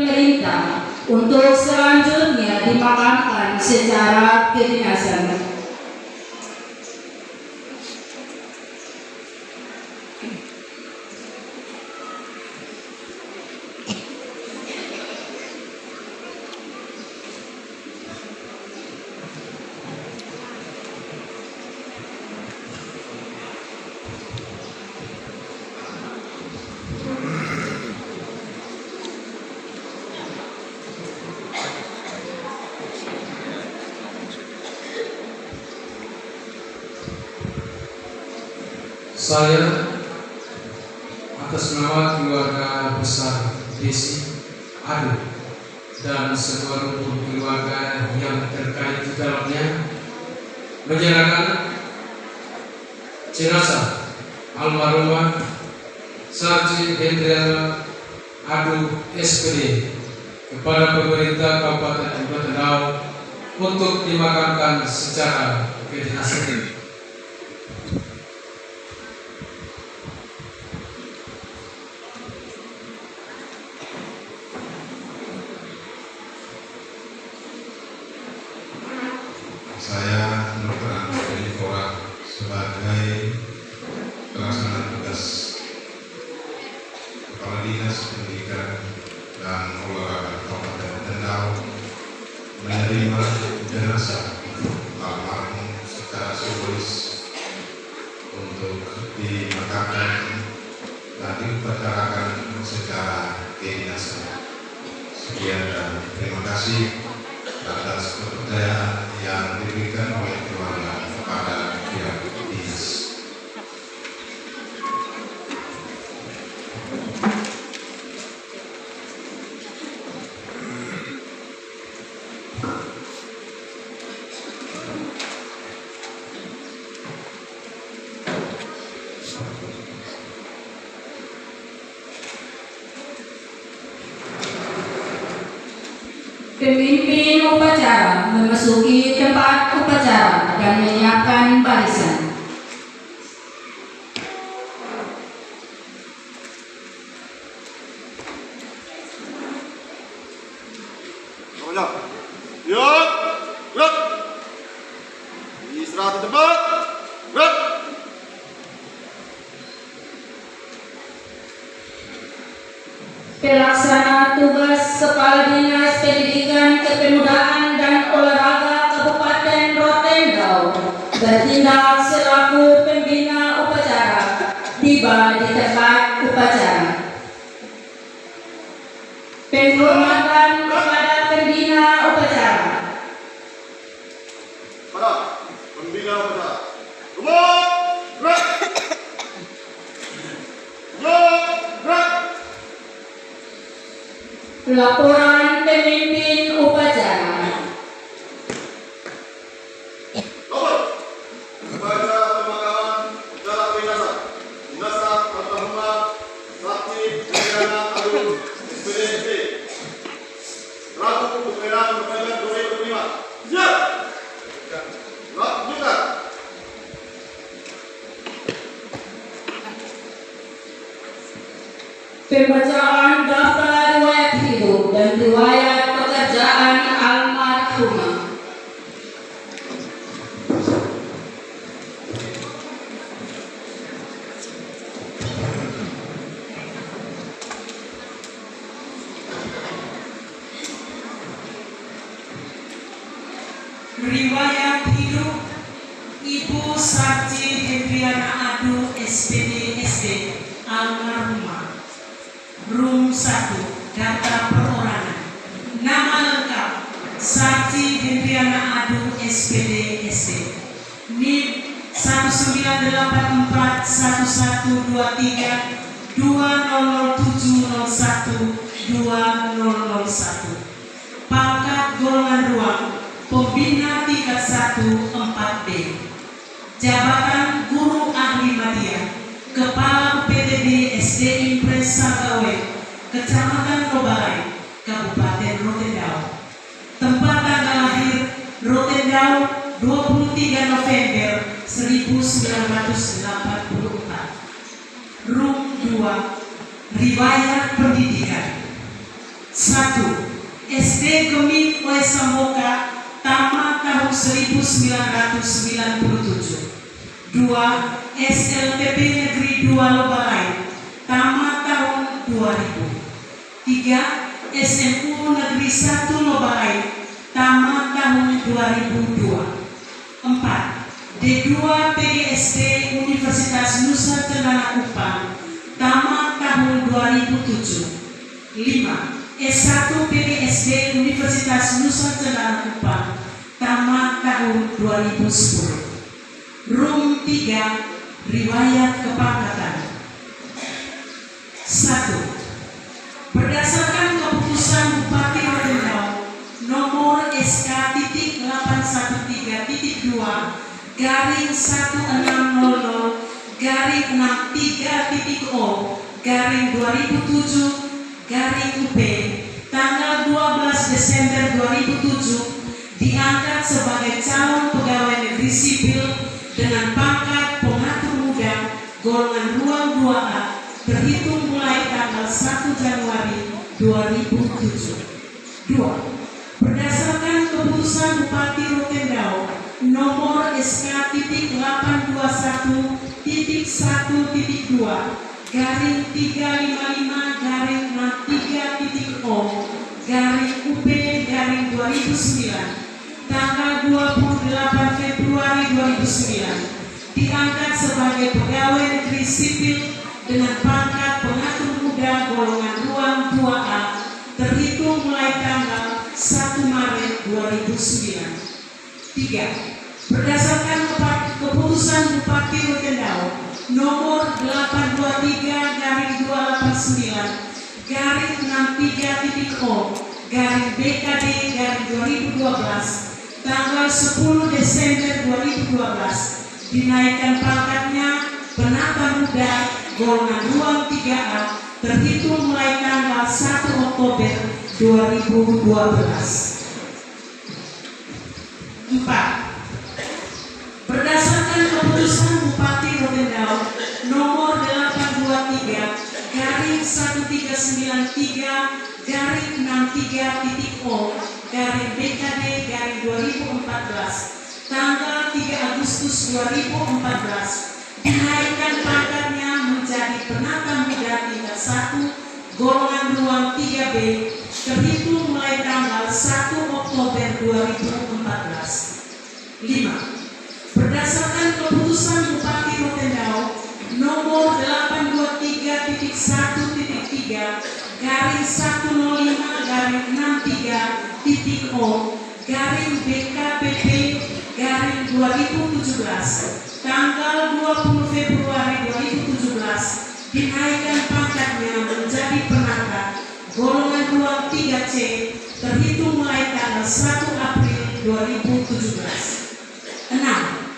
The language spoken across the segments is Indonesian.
pemerintah untuk selanjutnya dimakamkan secara kedinasan. Saya atas nama keluarga besar Desi Adu dan seluruh keluarga yang terkait di dalamnya menyerahkan jenazah almarhumah Sarji Hendriana Adu SPD kepada pemerintah Kabupaten Rotendau untuk dimakamkan secara kedinasan. Saya Dr. Andri Kora sebagai pelaksana tugas Kepala Dinas Pendidikan dan Olahraga Kabupaten Rotendau menerima jenazah almarhum secara simbolis untuk dimakamkan dan diupacarakan secara kedinasan. Sekian dan terima kasih atas kepercayaan yang diberikan oleh keluarga kepada pihak dinas. Pemimpin upacara memasuki tempat upacara dan menyiapkan barisan. Yuk, gerak. Istirahat di tempat. Gerak. Pelaksana tugas Kepala Dinas Pendidikan, Kepemudaan dan Olahraga Kabupaten Rotendau bertindak selaku pembina upacara tiba di tempat upacara. Penghormatan kepada pembina upacara. Pada pembina upacara. Gerak. Gerak. Gerak. Laporan pemimpin upacara. Nomor upacara pemakaman secara kedinasan jenazah almarhumah Sarji Hendriana Adu SPD Rabu November 2025. Siap. Lanjutkan. Pembacaan daftar riwayat hidup dan riwayat pekerjaan almarhumah. Riwayat hidup Ibu Sarji Hendriana Adu SPD almarhumah. Room 1, data perorangan. Nama lengkap Sarji Hendriana Adu SPD NIP 1984 1123 200701 2001. Pangkat golongan ruang Pembina tingkat 1 4B. Jabatan Guru Ahli Madya, Kepala PTD SD Impres Sagawe, Kecamatan Lobalai, Kabupaten Rotendau. Tempat tanggal lahir Rotendau 23 November 1984. Room 2, riwayat pendidikan. 1. SD Gemit Wesamoka tamat tahun 1997. 2. SLTP Negeri 2 Lobalai tamat tahun 2000. 3. SMU Negeri 1 Lobalai tamat tahun 2002. 4. D2 PGSD Universitas Nusa Tenggara Kupang tamat tahun 2007. 5. S1 PGSD Universitas Nusa Tenggara Kupang tamat tahun 2010. Room 3. Riwayat kepangkatan. 1. Berdasarkan keputusan Bupati Rotendao nomor SK-813.2-63.0/2007/UP tanggal 12 Desember 2007 diangkat sebagai calon pegawai negeri sipil dengan pangkat pengatur muda golongan ruang 2A terhitung mulai tanggal 1 Januari 2007. 2. Berdasarkan keputusan Bupati Rotendao nomor SK-821.1.2/63.0/UP/2009 tanggal 28 Februari 2009 diangkat sebagai pegawai negeri sipil dengan pangkat pengatur muda golongan ruang 2A terhitung mulai tanggal 1 Maret 2009. 3. Berdasarkan keputusan Bupati Rotendao nomor 823/2009/63.0/BKD/2012 tanggal 10 Desember 2012 dinaikkan pangkatnya penata muda golongan ruang 3A terhitung mulai tanggal 1 Oktober 2012. 4. Berdasarkan keputusan Bupati Rotendao nomor 823/63.0/BKD/2014 tanggal 3 Agustus 2014 dinaikkan pangkatnya menjadi penata muda tingkat 1 golongan ruang 3B terhitung mulai tanggal 1 Oktober 2014. 5. Berdasarkan keputusan Bupati Rotendao nomor 823/1.3/6.0/BKPP/2017 tanggal 20 Februari 2017 dinaikkan pangkatnya menjadi penata golongan ruang 3C terhitung mulai tanggal 1 April 2017. 6.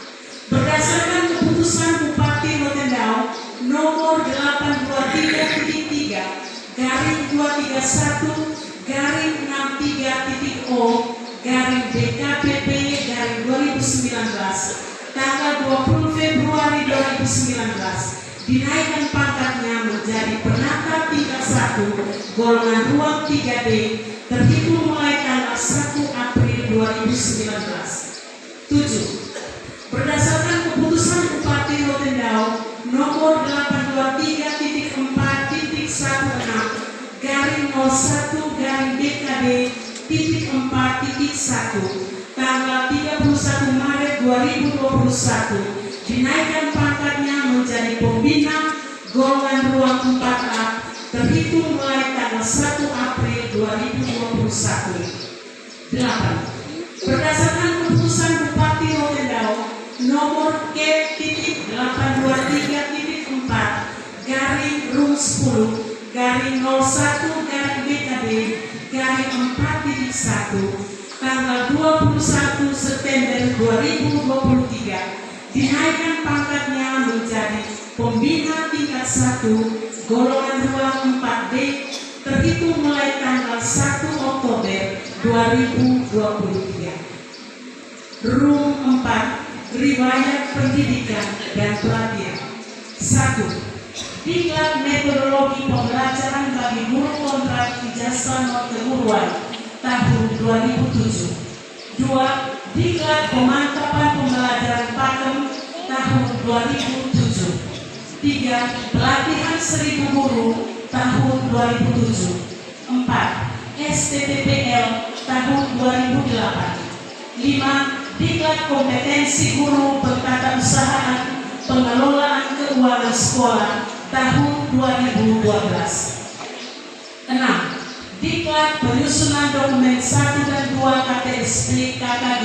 Berdasarkan keputusan Bupati Rotendao nomor 823/231/63.0/BKPP/2019 tanggal 20 Februari 2019 dinaikkan pangkatnya menjadi penata tingkat 1 golongan ruang 3D terhitung mulai tanggal 1 April 2019. 7. Berdasarkan keputusan Bupati Rotendao nomor 823/1.01/BKD.4.1 tanggal 31 Maret 2021 dinaikkan pangkatnya menjadi pembina golongan ruang 4A terhitung mulai tanggal 1 April 2021. 8. Berdasarkan keputusan Bupati Rotendao nomor K-824/10/01/BKD/4.1 tanggal 21 September 2023 dinaikkan pangkatnya menjadi pembina tingkat 1 golongan ruang 4B terhitung mulai tanggal 1 Oktober 2023. Room 4. Riwayat pendidikan dan pelatihan. 1. Diklat metodologi pembelajaran bagi guru kontrak ijazah non keguruan tahun 2007. 2. Diklat pemantapan pembelajaran pakem tahun 2007. 3. Pelatihan 1000 guru tahun 2007. 4. STTPL tahun 2008. 5. Diklat kompetensi guru bertata-usahaan pengelolaan keuangan sekolah tahun 2012. 6. Diklat penyusunan dokumen 1 dan 2 KTSP KKG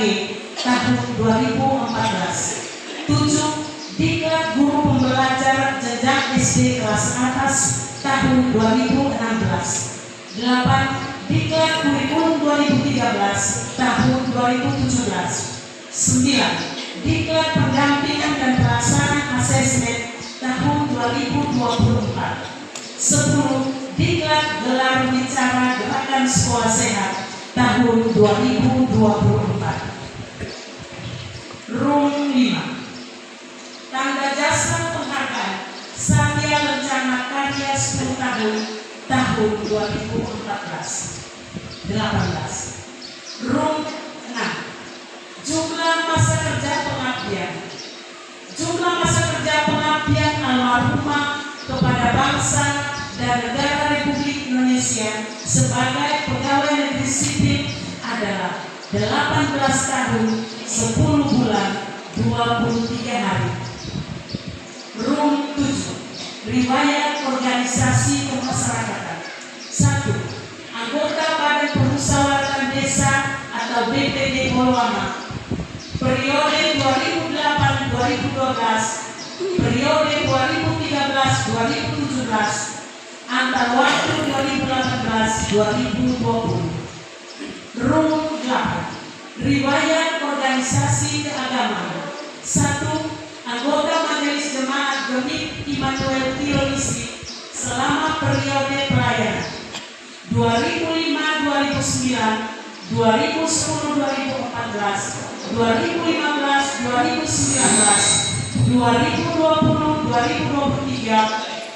tahun 2014. 7. Diklat guru pembelajar jenjang SD kelas atas tahun 2016. 8. Diklat kurikulum 2013 tahun 2017. 9. Diklat pendampingan dan pelaksanaan asesmen tahun 2024. 10. Diklat gelar bicara gerakan sekolah sehat tahun 2024. Room 5. Tanda jasa penghargaan Satya Lencana Karya 10 tahun 2014. 18. Room 6. Jumlah masa kerja pengabdian. Jumlah masa kerja pengabdian almarhumah kepada bangsa dan negara Republik Indonesia sebagai pegawai negeri sipil adalah 18 tahun 10 bulan 23 hari. Room 7. Riwayat organisasi kemasyarakatan. 1. Anggota Badan Permusyawaratan Desa atau BPD Polwama periode 2008-2012, periode 2013-2017, antar waktu 2018-2020. Room 8. Riwayat organisasi keagamaan. 1. Anggota Majelis Jemaat Gemik Immanuel Theology selama periode pelayanan 2005-2009, 2010-2014, 2015-2019, 2020-2023,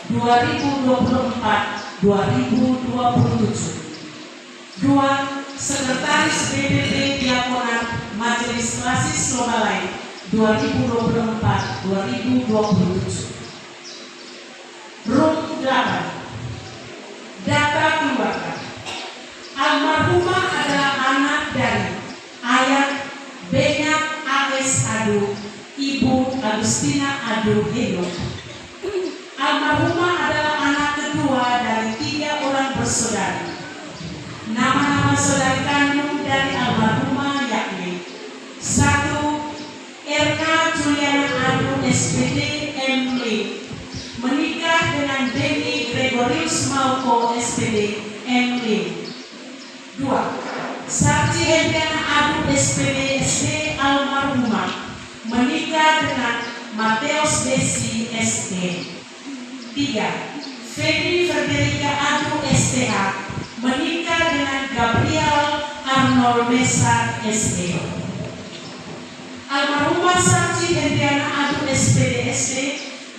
2024-2027. 2. Sekretaris BPT Diakonat Majelis Klasis Lobalai 2024-2027. Room 8. Data keluarga. Almarhumah adalah anak dari ayah Benyak A.S. Adu, Ibu Agustina Adu Heno. Almarhumah adalah anak kedua dari 3 orang bersaudari. Nama-nama saudari kandung dari almarhumah yakni 1. Erna Juliana Adu SPD M. Lee menikah dengan Denny Gregorius Mauko SPD M. Lee. 2. Sarci Hendriana Adu SPD SD almarhumah menikah dengan Mateus Desi SD. 3. Feni Frederica Adu STH menikah dengan Gabriel Arnold Mesa SD. Almarhumah Sarci Hendriana Adu SPD SD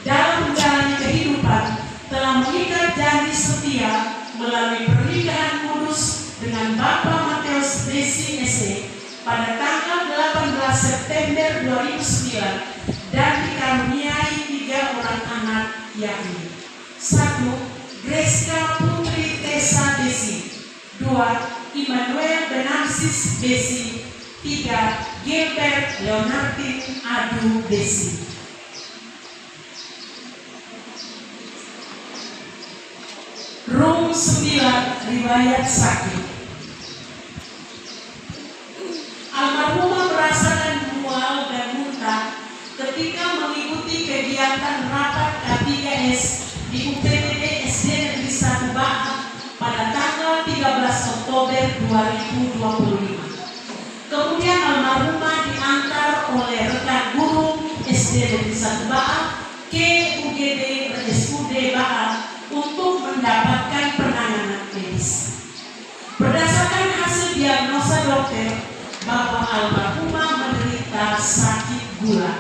dalam menjalani kehidupan telah mengikat janji setia melalui pernikahan kudus dengan Bapak Mateus Desi SD pada tanggal 18 September 2009 dan dikaruniai 3 orang anak yakni 1. Greska Putri Tessa Desi. 2. Immanuel Benarsis Desi. 3. Gilbert Leonardin Adu Desi. Room 9. Riwayat sakit. Almarhumah merasakan mual dan muntah ketika mengikuti kegiatan rapat K3S di UPTD SD Negeri 1 Baak pada tanggal 13 Oktober 2025. Kemudian almarhumah diantar oleh rekan guru SD Negeri 1 Baak ke UGD RSUD Baak untuk mendapatkan penanganan medis. Berdasarkan hasil diagnosa dokter bahwa almarhumah menderita sakit gula.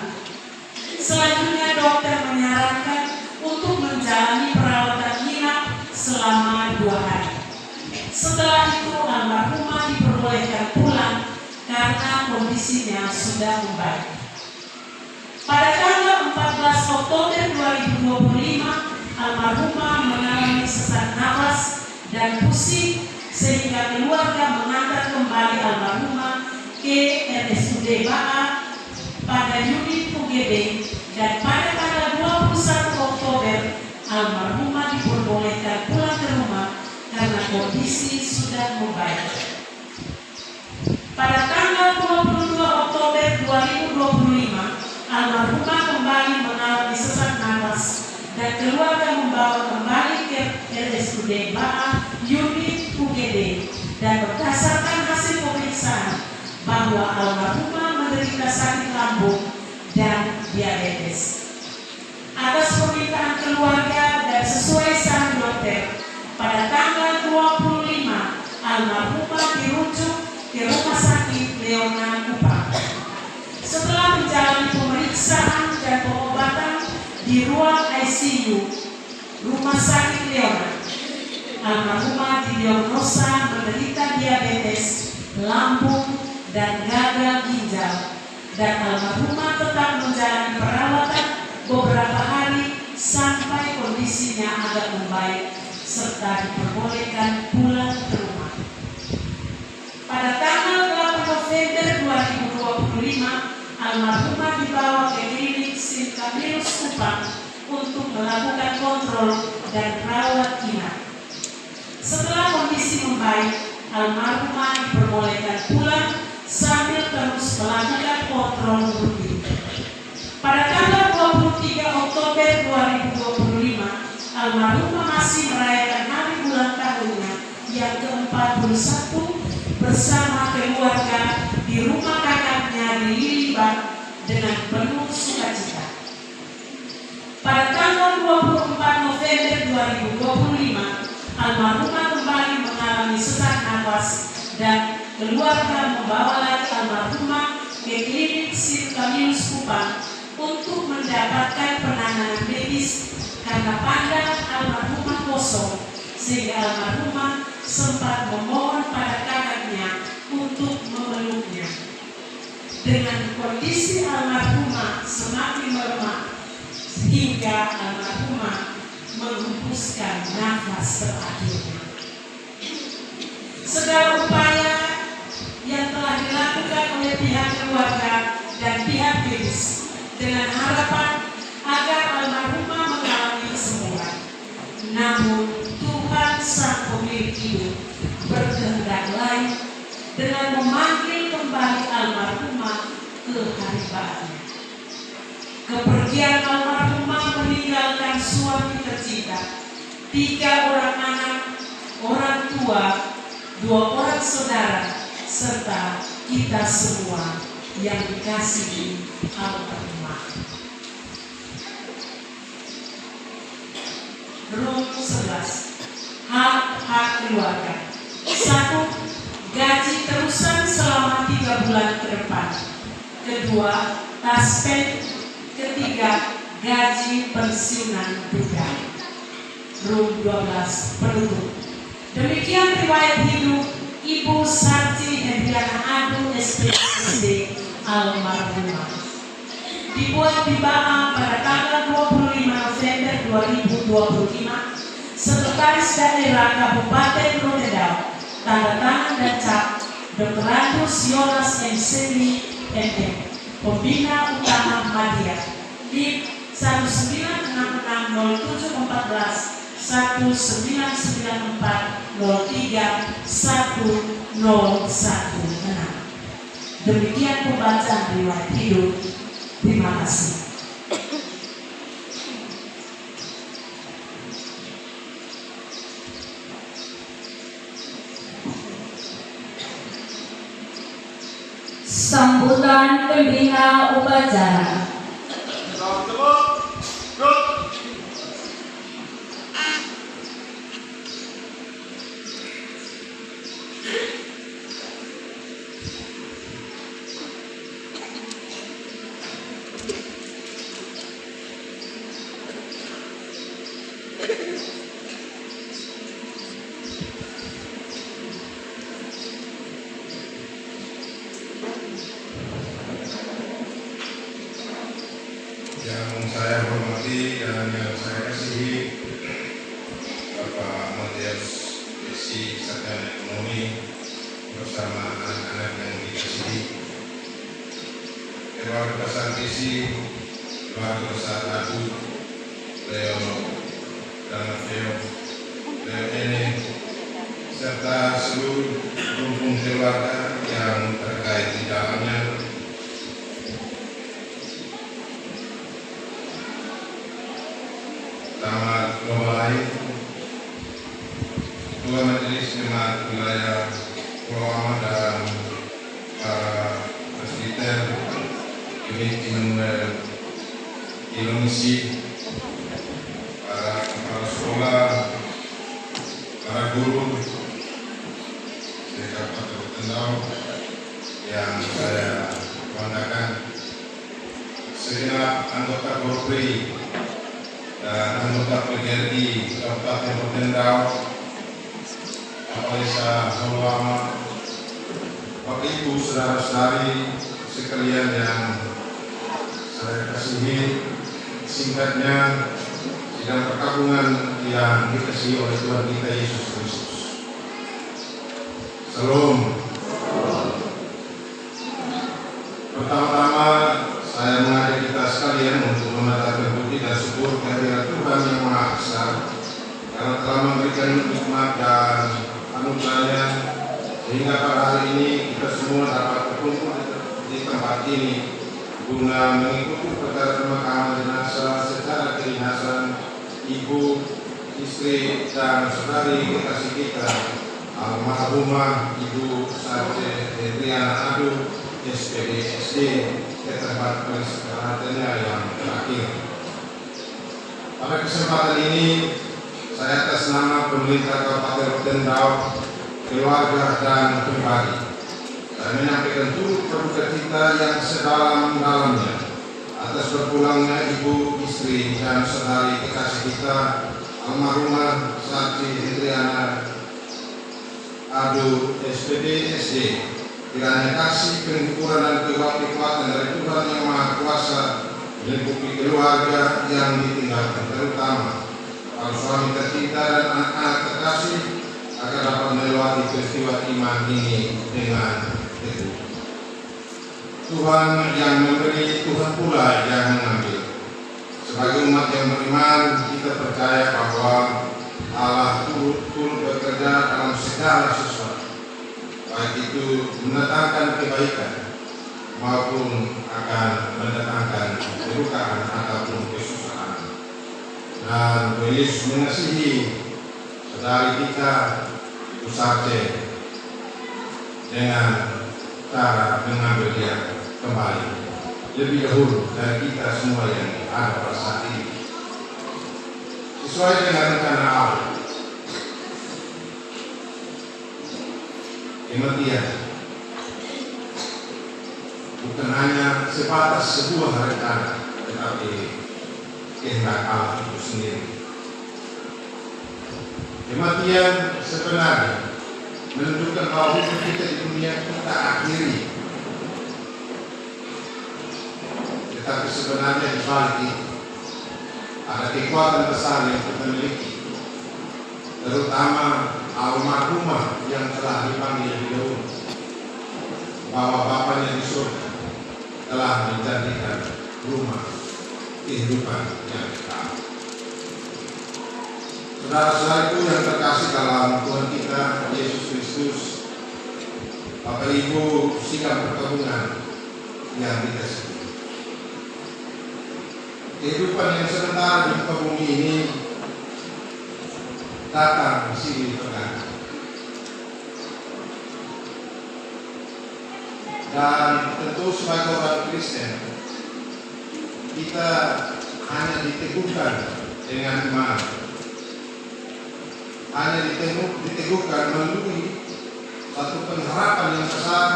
Selanjutnya dokter menyarankan untuk menjalani Setelah itu almarhumah diperbolehkan pulang karena kondisinya sudah membaik. Pada tanggal 14 Oktober 2025, almarhumah mengalami sesak nafas dan pusing sehingga keluarga mengantar kembali almarhumah ke RSUD Baa pada unit UGD, dan pada tanggal 21 Oktober almarhumah diperbolehkan pulang ke rumah karena kondisi sudah membaik. Pada tanggal 22 Oktober 2025, almarhumah kembali mengalami sesak nafas dan keluarga membawa kembali ke RSUD Baa unit UGD, dan berdasarkan hasil pemeriksaan bahwa almarhumah menderita sakit lambung dan diabetes. Atas permintaan keluarga dan sesuai saran dokter, pada tanggal 25 almarhumah dirujuk ke Rumah Sakit Leona Kupang. Setelah menjalani pemeriksaan dan pengobatan di ruang ICU Rumah Sakit Leona, almarhumah didiagnosa menderita diabetes, lambung, dan gagal ginjal, dan almarhumah tetap menjalani perawatan beberapa hari sampai kondisinya agak membaik serta diperbolehkan pulang ke rumah. Pada tanggal 8 November 2025, almarhumah dibawa ke klinik St. Camillus Kupang untuk melakukan kontrol dan rawat inap. Setelah kondisi membaik, almarhumah diperbolehkan pulang sambil terus melakukan kontrol rutin. Pada tanggal 23 Oktober 2025, almarhumah masih merayakan hari ulang tahunnya yang ke-41 bersama keluarga di rumah kakaknya di Liliban dengan penuh sukacita. Pada tanggal 24 November 2025, almarhumah kembali mengalami sesak nafas dan keluarga membawa lagi almarhumah ke klinik St. Camillus Kupang untuk mendapatkan penanganan medis karena pandang almarhumah kosong, sehingga almarhumah sempat memohon pada kakaknya untuk memeluknya. Dengan kondisi almarhumah semakin melemah hingga almarhumah menghembuskan nafas terakhirnya. Segala upaya yang telah dilakukan oleh pihak keluarga dan pihak medis dengan harapan agar almarhumah mengalami kesembuhan. Namun Tuhan Sang Pemilik Hidup berkehendak lain dengan memanggil kembali almarhumah ke haribaannya. Kepergian almarhumah meninggalkan suami tercinta, 3 orang anak, orang tua, 2 orang saudara, serta kita semua yang dikasihi almarhumah. Rum 11. Hak-hak keluarga. 1. Gaji terusan selama 3 bulan ke depan. 2. Taspen. 3. Gaji pensiunan budak. Rum 12. Penutup. Demikian riwayat hidup Ibu Sarti Hendriana Adu SPSD almarhumah. Dibuat di Baa pada tanggal 25 November 2025. Sekretaris Daerah Kabupaten Rotendao. Tanda tangan dan cap Dr. Andus Yonas MSemi MM. Pembina Utama Madya. NIP 19660714 1994031016. Demikian pembacaan riwayat hidup. Terima kasih. Sambutan pembina upacara. Salam tepuk. Duduk. saya hormati dan yang saya kasihi Bapak Matius Desi Sarjana Ekonomi bersama anak-anak yang dikasihi, keluarga besar Desi, keluarga besar Adu, Leo dan Leo ini, serta seluruh rumpun keluarga yang terkait di dalamnya. Selamat mulai Ketua Majelis Jemaat Wilayah Pulau Amat dan para presbiter, unit Immanuel Indonesia, para kepala sekolah, para guru di Kabupaten Tendau yang saya banggakan, segenap anggota Korpri dan anggota PGRI Kabupaten Tendau, Bapak Desa Ulama, Bapak Ibu saudara-saudari sekalian yang saya kasihi, singkatnya sidang perkabungan yang dikasihi oleh Tuhan kita Yesus Kristus. Salam. Pertama-tama saya mengajak kita sekalian untuk menetapkan puji dan syukur kehadirat Tuhan yang Maha Esa karena telah memberikan nikmat dan anugerahnya sehingga pada hari ini kita semua dapat berkumpul di tempat ini guna mengikuti upacara pemakaman jenazah secara kedinasan ibu, istri, dan saudari kekasih kita almarhumah Ibu Sarce Hendriana Adu SPD SD ke tempat peristirahatannya yang terakhir. Pada kesempatan ini saya atas nama pemerintah Kabupaten Tendau, keluarga dan pribadi, saya menyampaikan turut berduka cita yang sedalam-dalamnya atas berpulangnya ibu, istri, dan saudari kekasih kita almarhumah Sarce Hendriana Adu SPD SD. Kiranya kasih, penghiburan dan kekuatan dari Tuhan yang Maha Kuasa melingkupi keluarga yang ditinggalkan, terutama para suami tercinta dan anak-anak terkasih, agar dapat melewati peristiwa iman ini dengan teguh. Tuhan yang memberi, Tuhan pula yang mengambil. Sebagai umat yang beriman, kita percaya bahwa Allah turut bekerja dalam segala sesuatu, baik itu mendatangkan kebaikan maupun akan mendatangkan kedukaan ataupun kesusahan. Dan Yesus mengasihi saudari kita Ibu Sarce dengan cara mengambil dia kembali lebih dahulu dari kita semua yang ada pada saat ini, sesuai dengan rencana Allah. Kematian bukan hanya sebatas sebuah rencana, tetapi kehendak Allah itu sendiri. Kematian sebenarnya menunjukkan bahwa hidup kita di dunia kita akhiri, tetapi sebenarnya di balik itu ada kekuatan besar yang kita miliki, terutama almarhumah yang telah dipanggil di dahulu, bahwa Bapaknya di surga telah menjadikan rumah kehidupan yang kekal. Saudara-saudaraku yang terkasih dalam Tuhan kita Yesus Kristus, Bapak Ibu sikap perkabungan yang dikasihi, kehidupan yang sementara di muka bumi ini datang silih berganti, dan tentu sebagai orang Kristen kita hanya diteguhkan dengan iman, hanya diteguhkan melalui satu pengharapan yang besar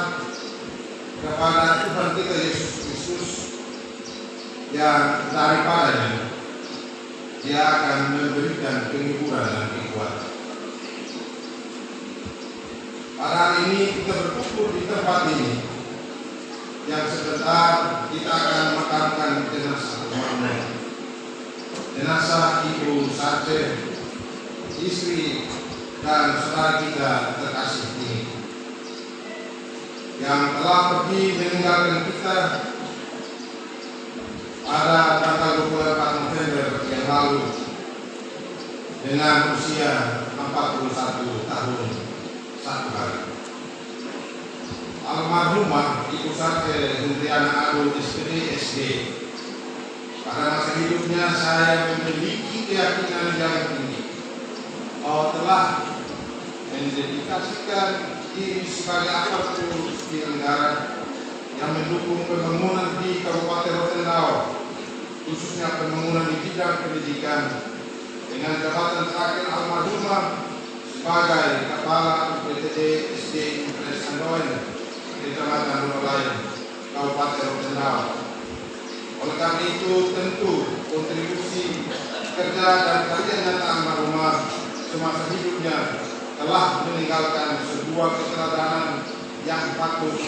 kepada Tuhan kita Yesus Kristus yang daripadanya Dia akan memberikan penghiburan dan kekuatan. Pada hari ini kita berkumpul di tempat ini yang sebentar kita akan memakamkan jenazah almarhum jenazah Ibu Sarce, istri dan saudara kita terkasih ini, yang telah pergi meninggalkan kita pada tanggal 24 November yang lalu dengan usia 41 tahun 1 hari. Almarhumah Ibu Sarce Hendriana Adu SPD SD. Pada masa hidupnya saya memiliki keyakinan yang tinggi bahwa telah mendedikasikan diri sebagai aparatur sipil negara yang mendukung pembangunan di Kabupaten Rotendao, khususnya pembangunan di bidang pendidikan, dengan jabatan terakhir almarhumah sebagai Kepala UPTD SD Impres Andoen, Kecamatan Rulayan, Kabupaten Rotendao. Oleh karena itu tentu kontribusi kerja dan karya nyata almarhumah semasa hidupnya telah meninggalkan sebuah keteladanan yang patut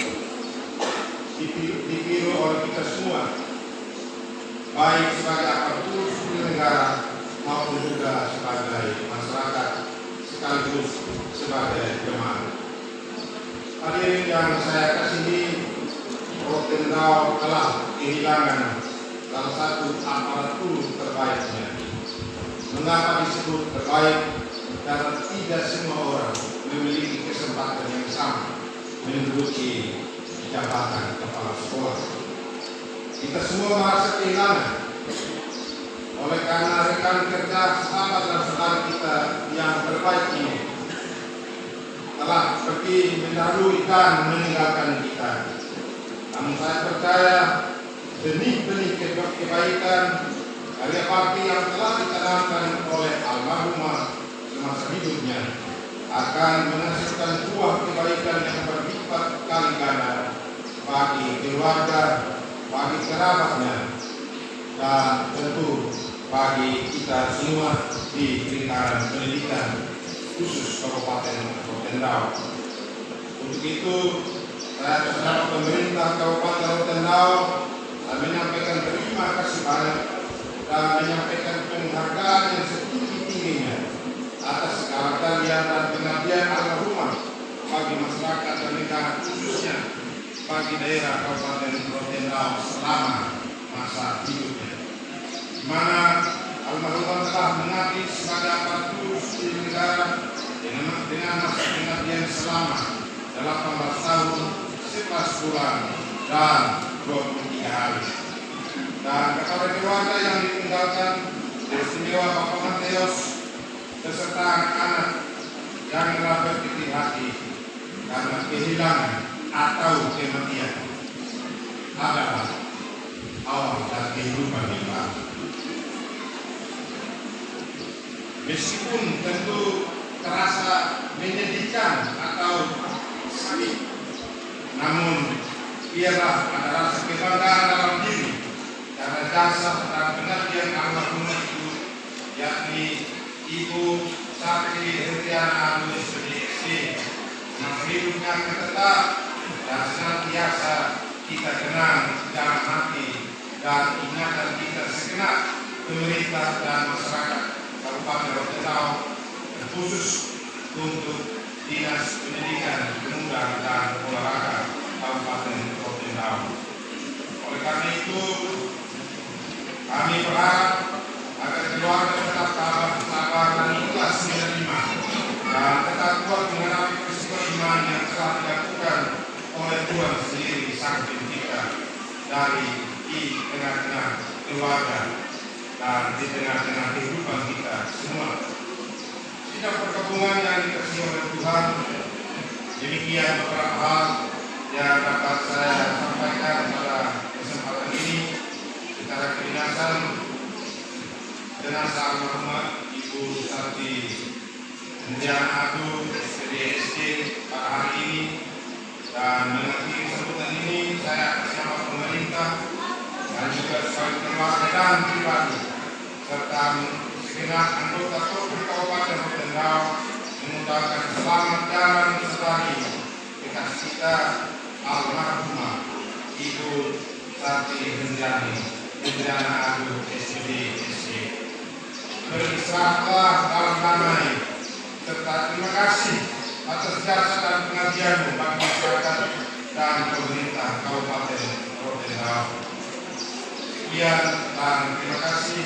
ditiru oleh kita semua, baik sebagai aparatur sipil negara maupun juga sebagai masyarakat sekaligus sebagai jemaat. Hadirin yang saya kasihi, Rotendao telah kehilangan salah satu aparatur terbaiknya. Mengapa disebut terbaik? Karena tidak semua orang memiliki kesempatan yang sama menduduki jabatan kepala sekolah. Kita semua merasa kehilangan. Oleh karena rekan kerja, sahabat dan saudara kita yang terbaik ini telah pergi mendahului dan meninggalkan kita. Namun saya percaya benih-benih kebaikan karya bakti yang telah ditanamkan oleh almarhumah semasa hidupnya akan menghasilkan buah kebaikan yang berlipat kali ganda bagi keluarga, bagi kerabatnya, dan tentu bagi kita semua di lingkaran pendidikan khusus Kabupaten Rotendao. Untuk itu, saya bersama pemerintah Kabupaten Rotendao menyampaikan terima kasih banyak dan menyampaikan penghargaan yang setinggi-tingginya atas segala karya dan pengabdian almarhumah bagi masyarakat dan negara, khususnya bagi daerah Kabupaten Rotendao selama masa hidupnya, di mana almarhumah telah mengabdi sebagai aparatur sipil negara dengan masa pengabdian selama 18 tahun, 11 bulan, dan 23 hari. Dan kepada keluarga yang ditinggalkan, istimewa Bapak Mateus beserta anak-anak, janganlah berkecil hati karena kehilangan atau kematian adalah awal dari kehidupan yang baru. Meskipun tentu terasa menyedihkan atau sakit, namun biarlah ada rasa kebanggaan dalam diri karena jasa dan pengabdian almarhumah itu, yakni Ibu Sarce Hendriana Adu SPD, masa hidupnya tetap dan senantiasa kita kenang dalam hati dan ingatan kita segenap pemerintah dan masyarakat Kabupaten Rotendao, khusus untuk Dinas Pendidikan, Pemuda dan Olahraga Kabupaten Rotendao. Oleh karena itu, kami berharap agar keluarga tetap sabar dan ikhlas menerima dan tetap kuat menghadapi peristiwa iman yang telah dilakukan oleh Tuhan sendiri Sang Pencipta di tengah-tengah keluarga dan di tengah-tengah kehidupan kita semua. Sidang perkabungan yang dikasihi oleh Tuhan, demikian beberapa hal yang dapat saya sampaikan pada kesempatan ini. Secara kedinasan jenazah almarhumah Ibu Sarce Hendriana Adu SPD pada hari ini, dan mengakhiri sambutan ini saya atas nama pemerintah dan juga sebagai keluarga dan pribadi serta segenap anggota Kopi Kabupaten Rotendao mengucapkan selamat jalan selagi kekasih kita almarhumah Ibu Sarce Hendriana Adu SPD. beristirahatlah dalam damai, serta terima kasih atas jasa dan pengabdianmu bagi masyarakat dan pemerintah Kabupaten Rotendao. Sekian dan terima kasih.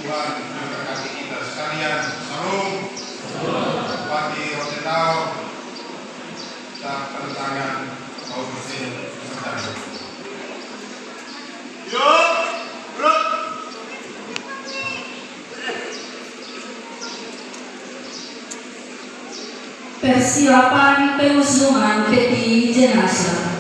Tuhan memberkati kita sekalian. Salam. Bupati Rotendao dan tangan Kabupaten Rotendao. Yuk, Rut. Persiapan pengusungan peti jenazah.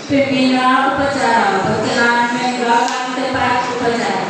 Pimpinan upacara berkenan meninggalkan tempat upacara.